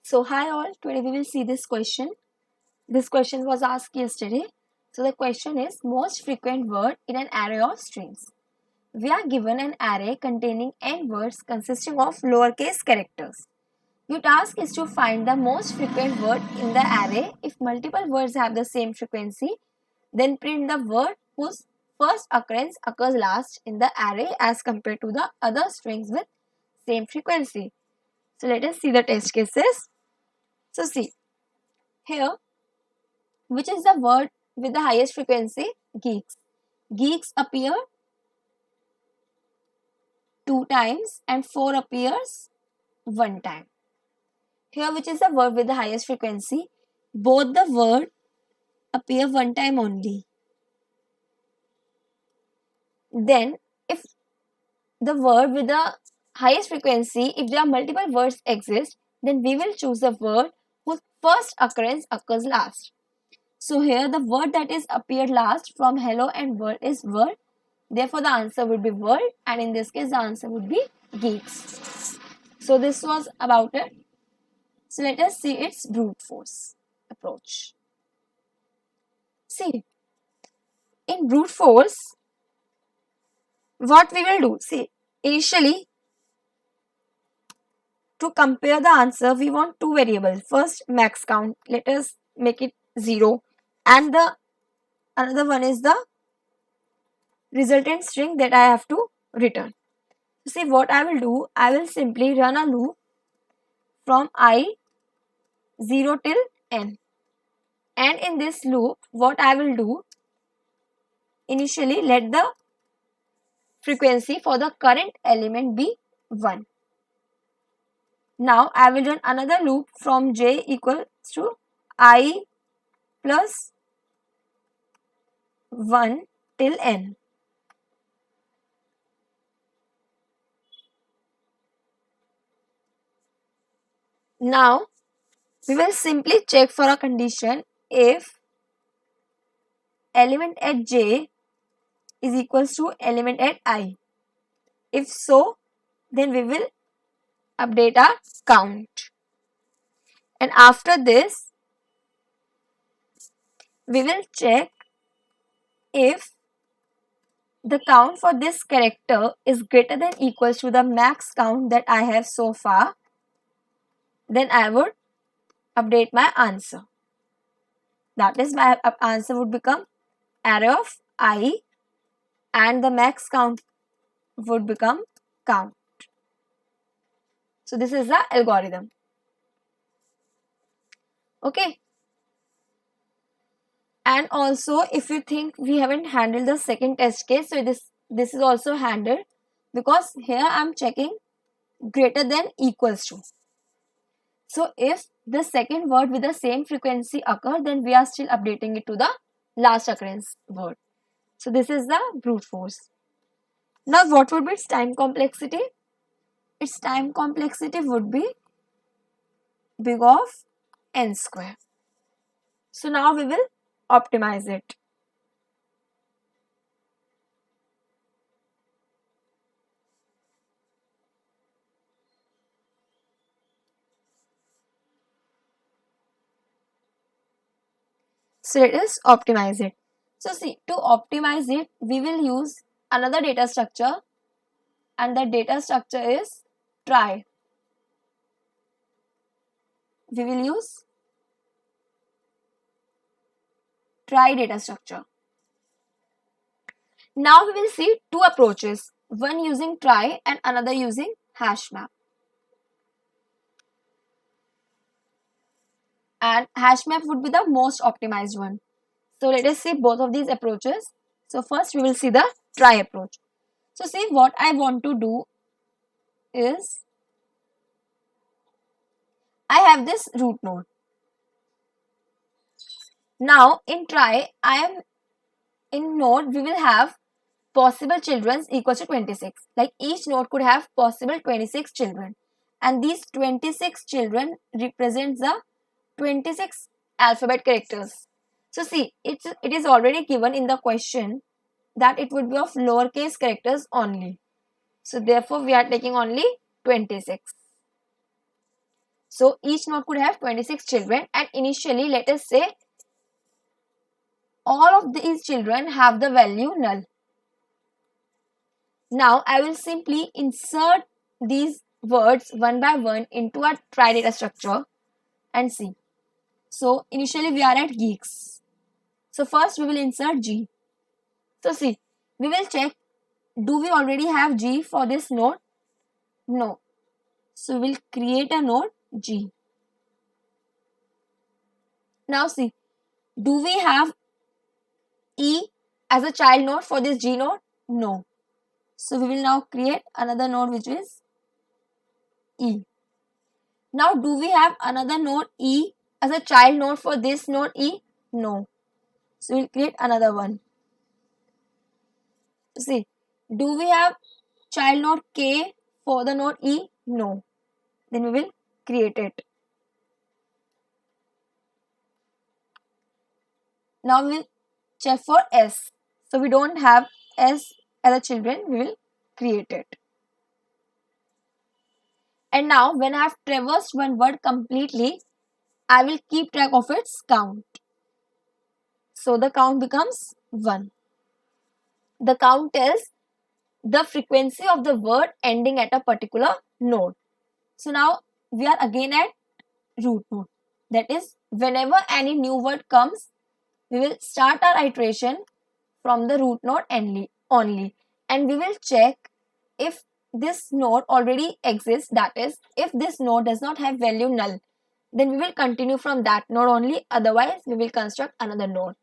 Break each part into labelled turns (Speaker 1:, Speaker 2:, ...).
Speaker 1: So hi all, today we will see this question. This question was asked yesterday. So the question is most frequent word in an array of strings. We are given an array containing n words consisting of lowercase characters. Your task is to find the most frequent word in the array. If multiple words have the same frequency, then print the word whose first occurrence occurs last in the array as compared to the other strings with same frequency. So let us see the test cases. So see, here, which is the word with the highest frequency? Geeks. Geeks appear 2 times and 4 appears 1 time. Here, which is the word with the highest frequency? Both the word appear 1 time only. Then, if the word with the highest frequency, if there are multiple words exist, then we will choose the word whose first occurrence occurs last. So here the word that is appeared last from hello and world is world. Therefore, the answer would be world, and in this case, the answer would be geeks. So, this was about it. So, let us see its brute force approach. See, in brute force, what we will do? See, initially, to compare the answer, we want two variables. First, max count. Let us make it 0, and the another one is the resultant string that I have to return. See, what I will do, I will simply run a loop from I 0 till n, and in this loop what I will do, initially let the frequency for the current element be 1. Now I will run another loop from j equals to I plus 1 till n. Now we will simply check for a condition if element at j is equals to element at I. If so, then we will update our count. And after this, we will check if the count for this character is greater than equals to the max count that I have so far, then I would update my answer. That is, my answer would become array of I and the max count would become count. So this is the algorithm. Okay. And also, if you think we haven't handled the second test case, so this is also handled, because here I am checking greater than equals to. So if the second word with the same frequency occur, then we are still updating it to the last occurrence word. So this is the brute force. Now what would be its time complexity? Its time complexity would be big of n square. So now we will optimize it. So let us optimize it. So see, to optimize it, we will use another data structure, and the data structure is try. We will use try data structure. Now we will see two approaches, one using try and another using hash map. And hash map would be the most optimized one. So let us see both of these approaches. So first we will see the try approach. So see, what I want to do is, I have this root node. Now in try, I am in node, we will have possible children equals to 26. Like each node could have possible 26 children. And these 26 children represents the 26 alphabet characters. So see, it is already given in the question that it would be of lowercase characters only. So therefore we are taking only 26. So each node could have 26 children, and initially let us say all of these children have the value null. Now I will simply insert these words one by one into a try data structure and see. So initially we are at geeks. So first we will insert G. So see, we will check, do we already have G for this node? No. So we will create a node G. Now see, do we have E as a child node for this G node? No. So we will now create another node which is E. Now do we have another node E as a child node for this node E? No. So we'll create another one. See, do we have child node K for the node E? No. Then we will create it. Now we will check for S. So we don't have S as a children, we will create it. And now when I have traversed one word completely, I will keep track of its count. So the count becomes 1. The count is the frequency of the word ending at a particular node. So now we are again at root node. That is, whenever any new word comes, we will start our iteration from the root node only, and we will check if this node already exists. That is, if this node does not have value null, then we will continue from that node only, otherwise we will construct another node.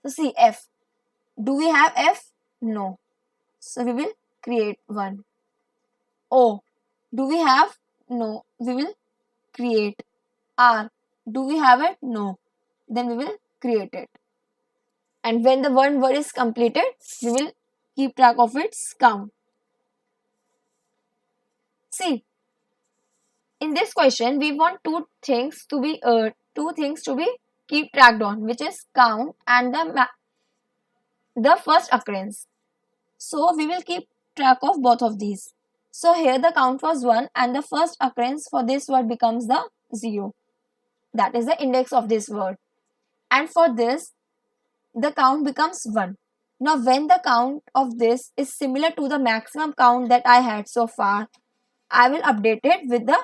Speaker 1: So see, F. Do we have F? No. So we will create one. O. Do we have? No. We will create. R. Do we have it? No. Then we will create it. And when the one word is completed, we will keep track of its count. See, in this question, we want two things to be keep tracked on, which is count and the first occurrence. So we will keep track of both of these. So here the count was 1 and the first occurrence for this word becomes the 0. That is the index of this word. And for this, the count becomes 1. Now when the count of this is similar to the maximum count that I had so far, I will update it with the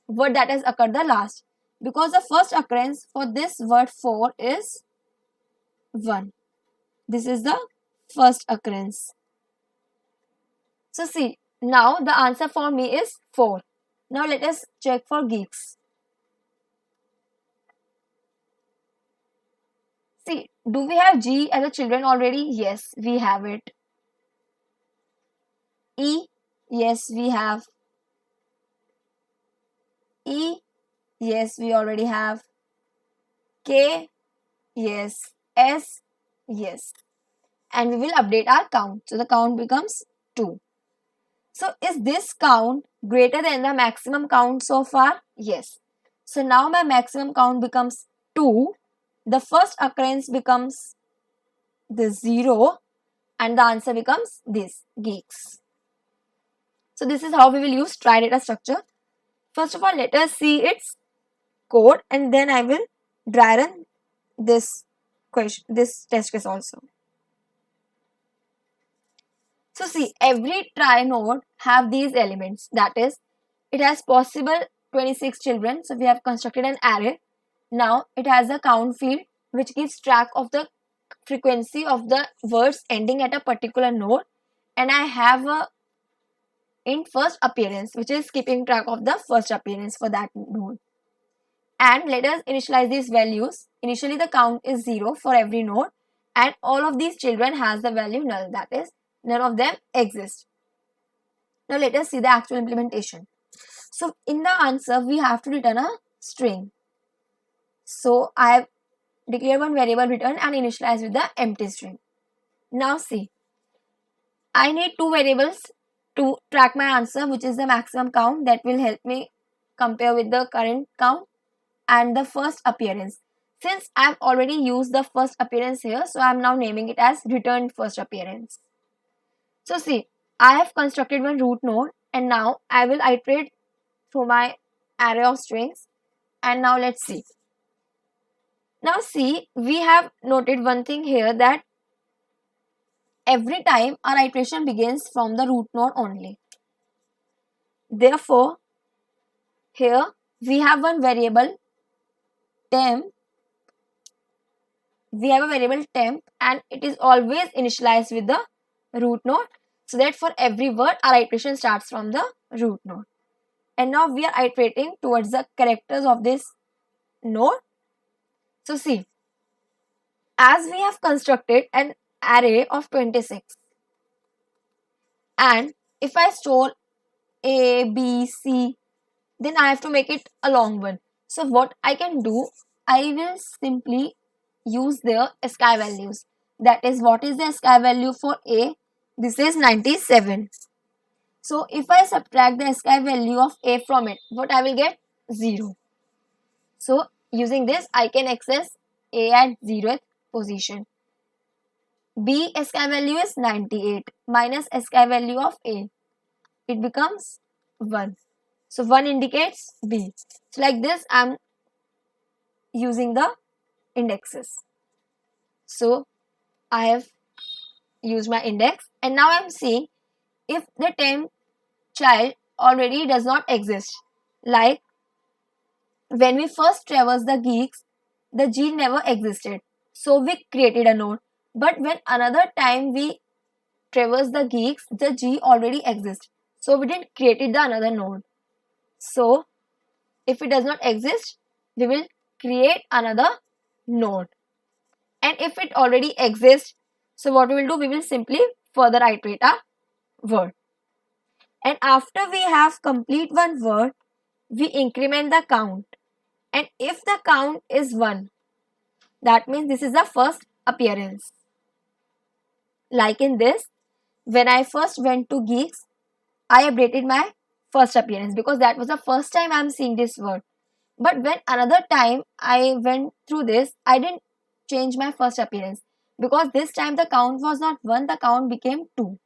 Speaker 1: word that has occurred the last. Because the first occurrence for this word 4 is 1. This is the first occurrence. So see, now the answer for me is 4. Now let us check for geeks. See, do we have G as a children already? Yes, we have it. E, yes, we have. E, yes, we already have. K, yes. S, yes. And we will update our count. So the count becomes 2. So is this count greater than the maximum count so far? Yes. So now my maximum count becomes 2. The first occurrence becomes the 0 and the answer becomes this, geeks. So this is how we will use try data structure. First of all, let us see its code and then I will dry run this test case also. So see, every try node have these elements. That is, it has possible 26 children. So we have constructed an array. Now it has a count field which keeps track of the frequency of the words ending at a particular node. And I have a int first appearance which is keeping track of the first appearance for that node. And let us initialize these values. Initially the count is 0 for every node and all of these children has the value null. That is, none of them exist. Now let us see the actual implementation. So in the answer, we have to return a string. So I have declared one variable return and initialized with the empty string. Now see, I need two variables to track my answer, which is the maximum count that will help me compare with the current count and the first appearance. Since I've already used the first appearance here, so I'm now naming it as returned first appearance. So see, I have constructed one root node and now I will iterate through my array of strings And now let's see. Now see, we have noted one thing here, that every time our iteration begins from the root node only. Therefore, here we have one variable temp. We have a variable temp and it is always initialized with the root node, so that for every word our iteration starts from the root node. And now we are iterating towards the characters of this node. So see, as we have constructed an array of 26, and if I store A, B, C, then I have to make it a long one. So what I can do, I will simply use their ASCII values. That is, what is the ASCII value for A? This is 97. So if I subtract the ASCII value of A from it, what I will get? 0. So using this, I can access A at 0th position. B ASCII value is 98 minus ASCII value of A. It becomes 1. So 1 indicates B. So like this, I am using the indexes. So I have used my index, and now I am seeing if the temp child already does not exist. Like when we first traversed the geeks, the G never existed. So we created a node. But when another time we traverse the geeks, the G already exists. So we didn't create the another node. So if it does not exist, we will create another node. And if it already exists, so what we will do, we will simply further iterate a word. And after we have complete one word, we increment the count. And if the count is 1, that means this is the first appearance. Like in this, when I first went to Geeks, I updated my first appearance because that was the first time I am seeing this word. But when another time I went through this, I didn't change my first appearance because this time the count was not 1, the count became 2.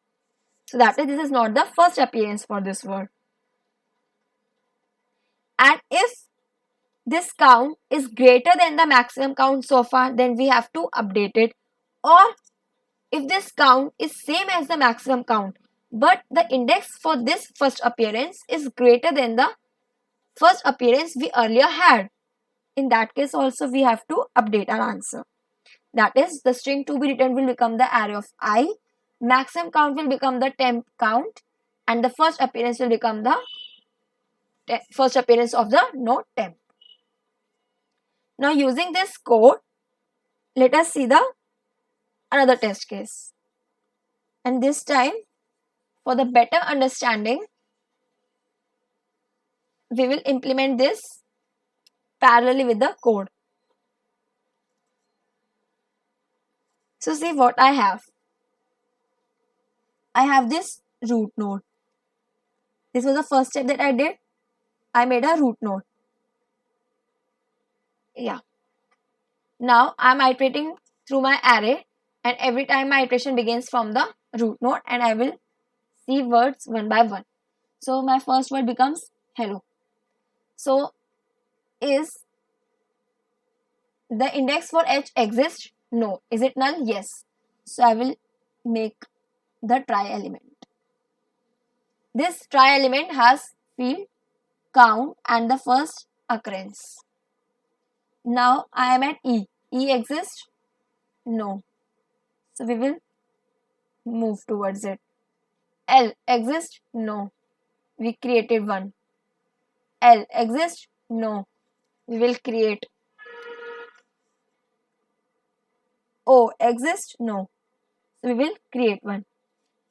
Speaker 1: So that is, this is not the first appearance for this word. And if this count is greater than the maximum count so far, then we have to update it. Or if this count is same as the maximum count, but the index for this first appearance is greater than the first appearance we earlier had, in that case also we have to update our answer. That is, the string to be returned will become the array of I, maximum count will become the temp count, and the first appearance will become the first appearance of the node temp. Now using this code, let us see the another test case. And this time, for the better understanding, we will implement this parallelly with the code. So see what I have. I have this root node. This was the first step that I did. I made a root node. Yeah. Now I am iterating through my array, and every time my iteration begins from the root node, and I will see words one by one. So my first word becomes hello. So is the index for H exist? No. Is it null? Yes. So I will make the try element. This try element has field, count, and the first occurrence. Now I am at E. E exists? No. So we will move towards it. L exists? No. We created one. L exists? No. We will create. O exists? No. So we will create one.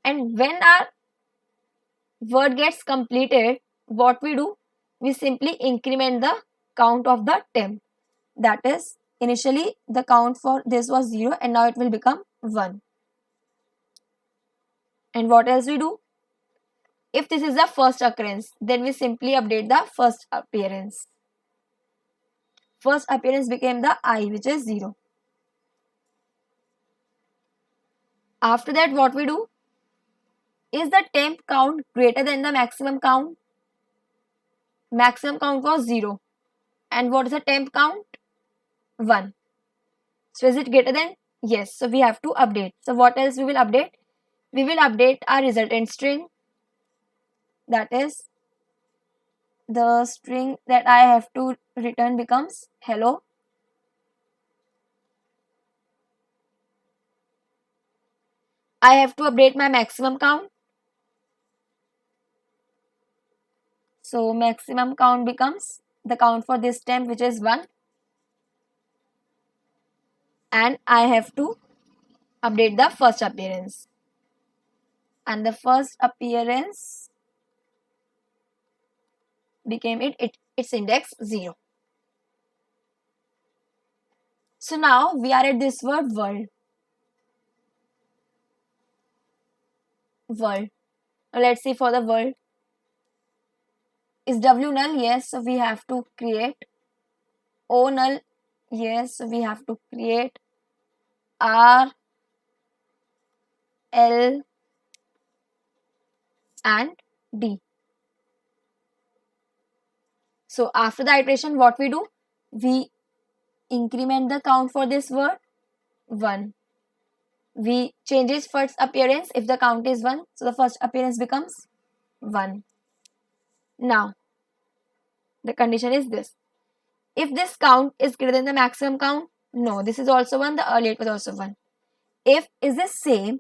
Speaker 1: And when our word gets completed, what we do? We simply increment the count of the temp. That is, initially the count for this was 0 and now it will become 1. And what else we do? If this is the first occurrence, then we simply update the first appearance. First appearance became the I, which is 0. After that, what we do? Is the temp count greater than the maximum count? Maximum count was 0 And what is the temp count? 1. So is it greater than? Yes. So we have to update. So what else we will update? We will update our resultant string. That is, the string that I have to return becomes hello. I have to update my maximum count. So maximum count becomes the count for this temp, which is 1. And I have to update the first appearance. And the first appearance became its index 0. So now we are at this word world. World. Now let's see for the world. Is W null? Yes. So we have to create O null. Yes. So we have to create R, L, and D. So after the iteration, what we do? We increment the count for this word 1. We change its first appearance if the count is 1. So the first appearance becomes 1. Now, the condition is this. If this count is greater than the maximum count, no, this is also 1, the earlier it was also 1. If is this same,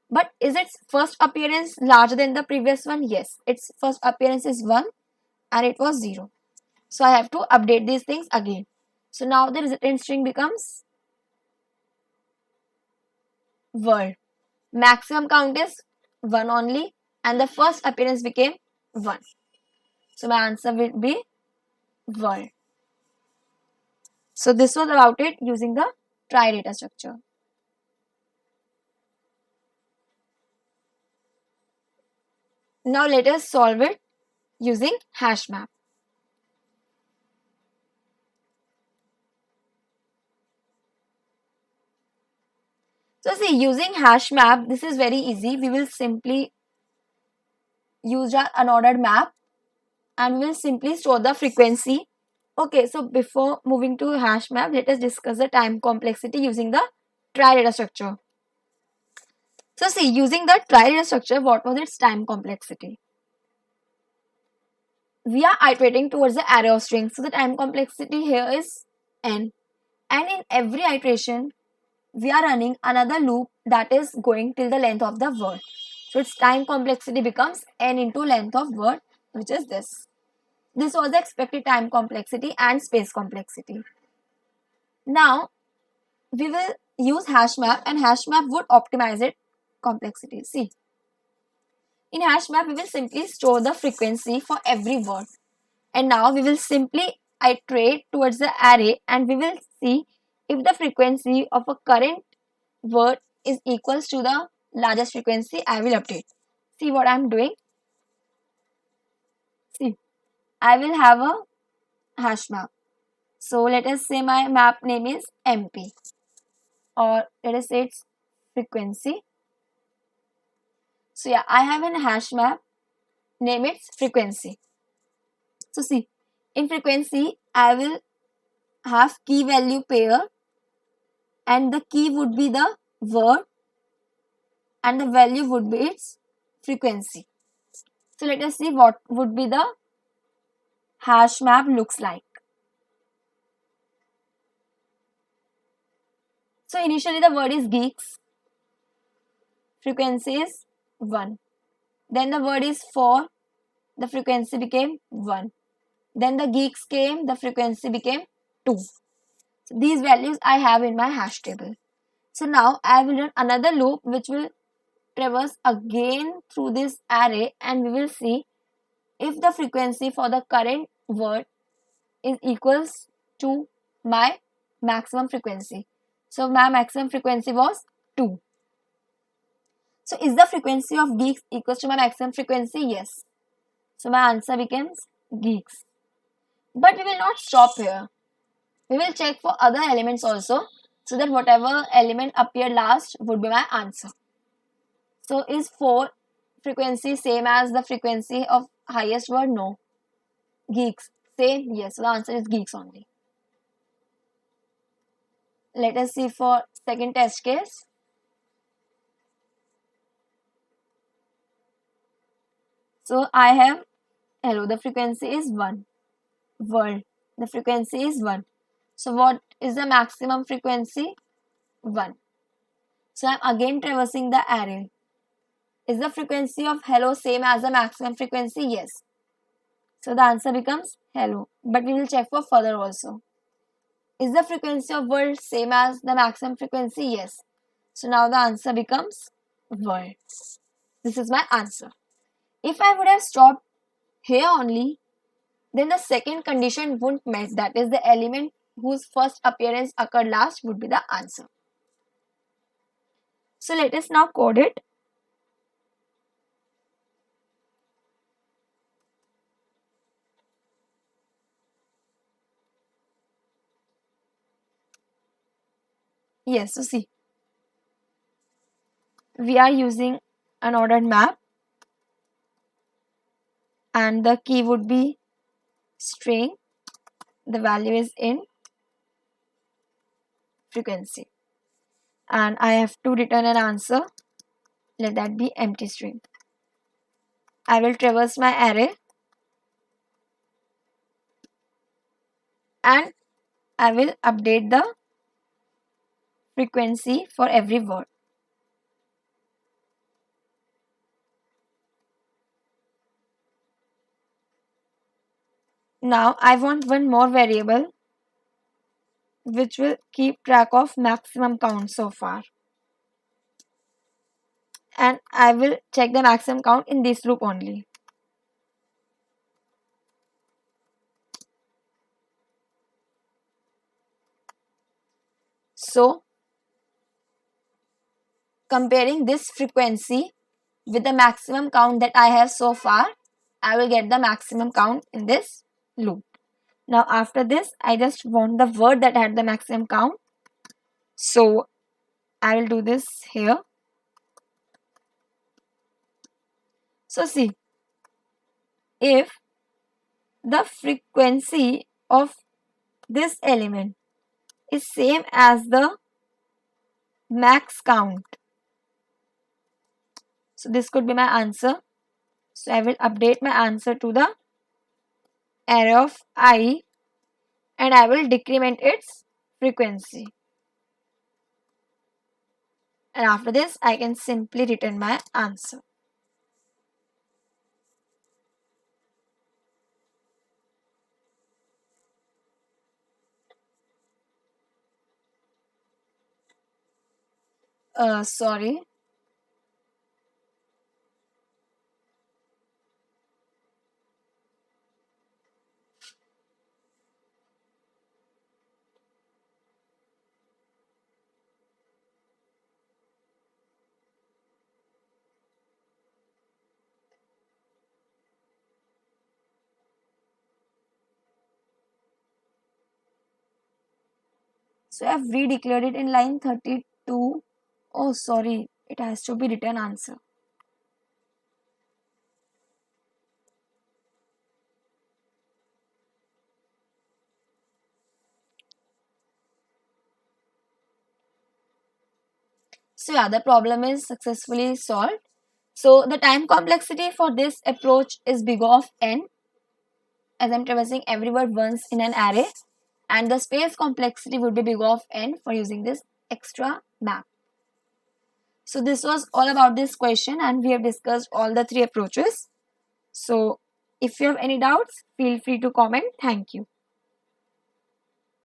Speaker 1: but is its first appearance larger than the previous one? Yes, its first appearance is 1 and it was 0. So I have to update these things again. So now the resultant string becomes world. Maximum count is 1 only and the first appearance became 1. So my answer will be world. So this was about it using the trie data structure. Now let us solve it using hash map. So see, using hash map, this is very easy. We will simply use our unordered map and we will simply store the frequency. Okay, so before moving to hash map, let us discuss the time complexity using the trie data structure. So see, using the trie data structure, what was its time complexity? We are iterating towards the array of strings. So the time complexity here is n. And in every iteration, we are running another loop that is going till the length of the word. So its time complexity becomes n into length of word, which is this. This was the expected time complexity and space complexity. Now, we will use hash map and hash map would optimize it complexity. See, in hash map, we will simply store the frequency for every word. And now we will simply iterate towards the array and we will see if the frequency of a current word is equals to the largest frequency. I will update. See what I am doing. See, I will have a hash map. So let us say my map name is MP or let us say its frequency. So yeah, I have a hash map, name its frequency. So see, in frequency, I will have key value pair and the key would be the word and the value would be its frequency. So let us see what would be the hash map looks like. So initially the word is geeks, frequency is 1. Then the word is 4, the frequency became 1. Then the geeks came, the frequency became 2. So these values I have in my hash table. So now I will run another loop which will traverse again through this array and we will see if the frequency for the current word is equals to my maximum frequency. So my maximum frequency was 2. So is the frequency of geeks equals to my maximum frequency? Yes. So my answer becomes geeks. But we will not stop here. We will check for other elements also so that whatever element appeared last would be my answer. So is 4 frequency same as the frequency of highest word? No. Geeks. Same? Yes. So the answer is geeks only. Let us see for second test case. So I have hello, the frequency is 1. World, the frequency is 1. So what is the maximum frequency? 1. So I'm again traversing the array. Is the frequency of hello same as the maximum frequency? Yes. So the answer becomes hello. But we will check for further also. Is the frequency of world same as the maximum frequency? Yes. So now the answer becomes world. This is my answer. If I would have stopped here only, then the second condition wouldn't match. That is, the element whose first appearance occurred last would be the answer. So let us now code it. Yes, so see, we are using an ordered map and the key would be string. The value is in frequency and I have to return an answer. Let that be empty string. I will traverse my array and I will update the frequency for every word. Now I want one more variable which will keep track of maximum count so far. And I will check the maximum count in this loop only. So comparing this frequency with the maximum count that I have so far, I will get the maximum count in this loop. Now after this, I just want the word that had the maximum count. So I will do this here. So see, if the frequency of this element is same as the max count, so this could be my answer. So I will update my answer to the array of I and I will decrement its frequency. And after this, I can simply return my answer. Sorry. So I have redeclared it in line 32. Oh, sorry. It has to be return answer. So yeah, the problem is successfully solved. So the time complexity for this approach is big O of n, as I'm traversing every word once in an array, and the space complexity would be big O of n for using this extra map. So this was all about this question and we have discussed all the three approaches. So if you have any doubts, feel free to comment. Thank you.